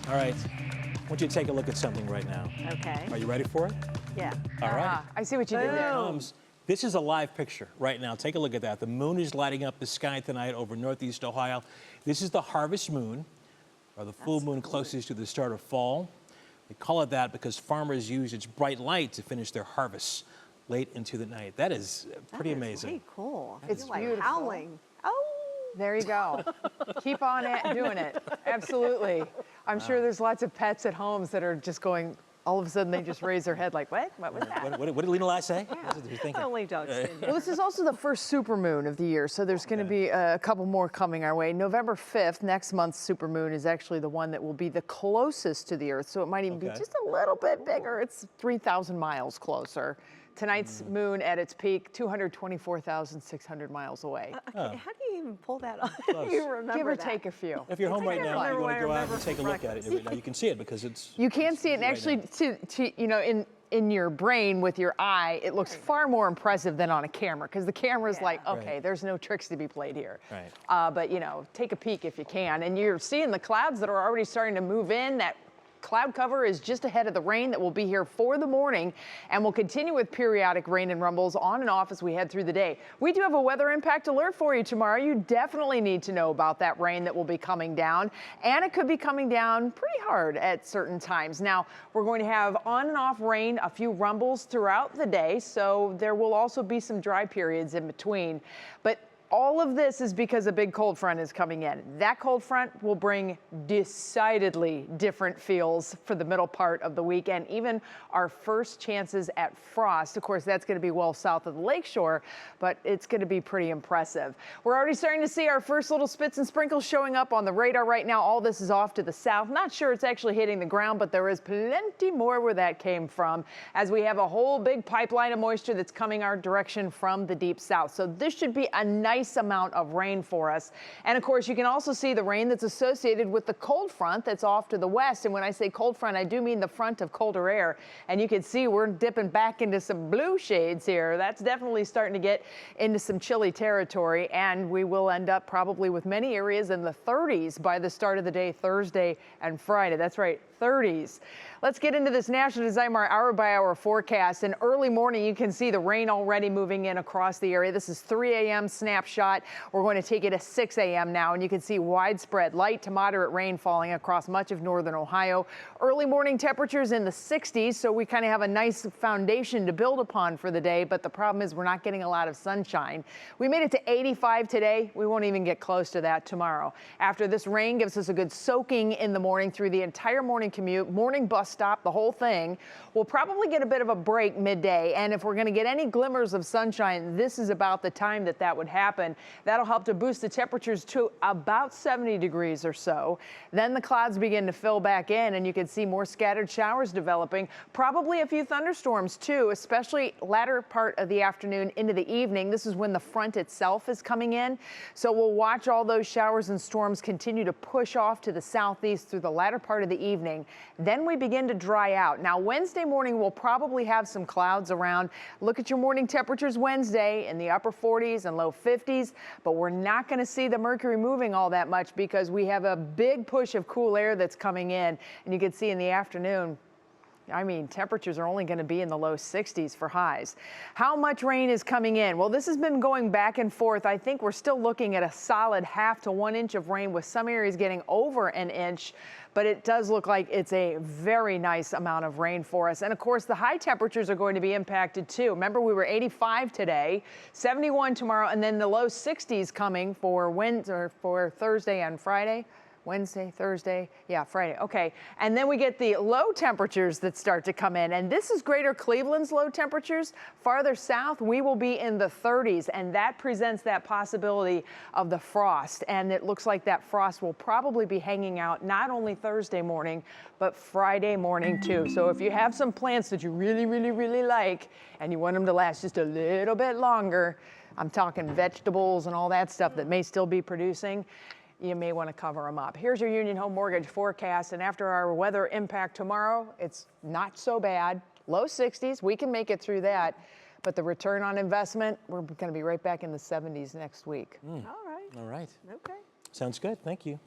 All right. I want you to take a look at something right now. Okay. Are you ready for it? Yeah. All right. I see what you did there. This is a live picture right now. Take a look at that. The moon is lighting up the sky tonight over northeast Ohio. This is the harvest moon, or the full moon closest to the start of fall. They call it that because farmers use its bright light to finish their harvests late into the night. That is pretty amazing. Pretty cool. It's like beautiful. howling. Oh. There you go. Keep on it, doing it. Absolutely. I'm sure there's lots of pets at homes that are just going, all of a sudden they just raise their head like, what? What was that? What did Lena last say? What did you think? Only dogs. Well, this is also the first supermoon of the year, so there's going to be a couple more coming our way. November 5th, next month's supermoon, is actually the one that will be the closest to the Earth, so it might even be just a little bit bigger. It's 3,000 miles closer. Tonight's moon at its peak, 224,600 miles away. How do you even pull that off? You remember Give or that? take a few. If you're home right now, you remember want what to go I out and remember take a from look at it. Now you can see it because it's. You can see it, and right actually, now. you know, in your brain with your eye, it looks far more impressive than on a camera, because the camera's like, okay, there's no tricks to be played here. Right. But you know, take a peek if you can, and you're seeing the clouds that are already starting to move in. That cloud cover is just ahead of the rain that will be here for the morning, and will continue with periodic rain and rumbles on and off as we head through the day. We do have a weather impact alert for you tomorrow. You definitely need to know about that rain that will be coming down, and it could be coming down pretty hard at certain times. Now, we're going to have on and off rain, a few rumbles throughout the day, so there will also be some dry periods in between. But all of this is because a big cold front is coming in. That cold front will bring decidedly different feels for the middle part of the weekend, even our first chances at frost. Of course, that's going to be well south of the lakeshore, but it's going to be pretty impressive. We're already starting to see our first little spits and sprinkles showing up on the radar right now. All this is off to the south. Not sure it's actually hitting the ground, but there is plenty more where that came from, as we have a whole big pipeline of moisture that's coming our direction from the deep south. So this should be a nice amount of rain for us. And of course, you can also see the rain that's associated with the cold front that's off to the west. And when I say cold front, I do mean the front of colder air. And you can see we're dipping back into some blue shades here. That's definitely starting to get into some chilly territory. And we will end up probably with many areas in the 30s by the start of the day, Thursday and Friday. That's right, 30s. Let's get into this National Design Mart hour-by-hour forecast. And early morning, you can see the rain already moving in across the area. This is 3 a.m. snapshot. We're going to take it to 6 a.m. now, and you can see widespread light to moderate rain falling across much of northern Ohio. Early morning temperatures in the 60s, so we kind of have a nice foundation to build upon for the day, but the problem is we're not getting a lot of sunshine. We made it to 85 today. We won't even get close to that tomorrow. After this rain gives us a good soaking in the morning through the entire morning commute, morning bus stop, the whole thing. We'll probably get a bit of a break midday, and if we're going to get any glimmers of sunshine, this is about the time that would happen. That'll help to boost the temperatures to about 70 degrees or so. Then the clouds begin to fill back in, and you can see more scattered showers developing. Probably a few thunderstorms too, especially latter part of the afternoon into the evening. This is when the front itself is coming in. So we'll watch all those showers and storms continue to push off to the southeast through the latter part of the evening. Then we begin to dry out. Now, Wednesday morning, we'll probably have some clouds around. Look at your morning temperatures Wednesday in the upper 40s and low 50s, but we're not going to see the mercury moving all that much because we have a big push of cool air that's coming in. And you can see in the afternoon, I mean, temperatures are only going to be in the low 60s for highs. How much rain is coming in? Well, this has been going back and forth. I think we're still looking at a solid ½ to 1 inch of rain, with some areas getting over an inch, but it does look like it's a very nice amount of rain for us. And of course, the high temperatures are going to be impacted too. Remember, we were 85 today, 71 tomorrow, and then the low 60s coming for Thursday and Friday. Wednesday, Thursday, yeah, Friday, okay. And then we get the low temperatures that start to come in, and this is greater Cleveland's low temperatures. Farther south, we will be in the 30s, and that presents that possibility of the frost. And it looks like that frost will probably be hanging out not only Thursday morning, but Friday morning too. So if you have some plants that you really, really, really like, and you want them to last just a little bit longer, I'm talking vegetables and all that stuff that may still be producing, you may want to cover them up. Here's your Union Home Mortgage forecast, and after our weather impact tomorrow, it's not so bad. Low 60s, we can make it through that, but the return on investment, we're going to be right back in the 70s next week. All right. All right. Okay. Sounds good. Thank you.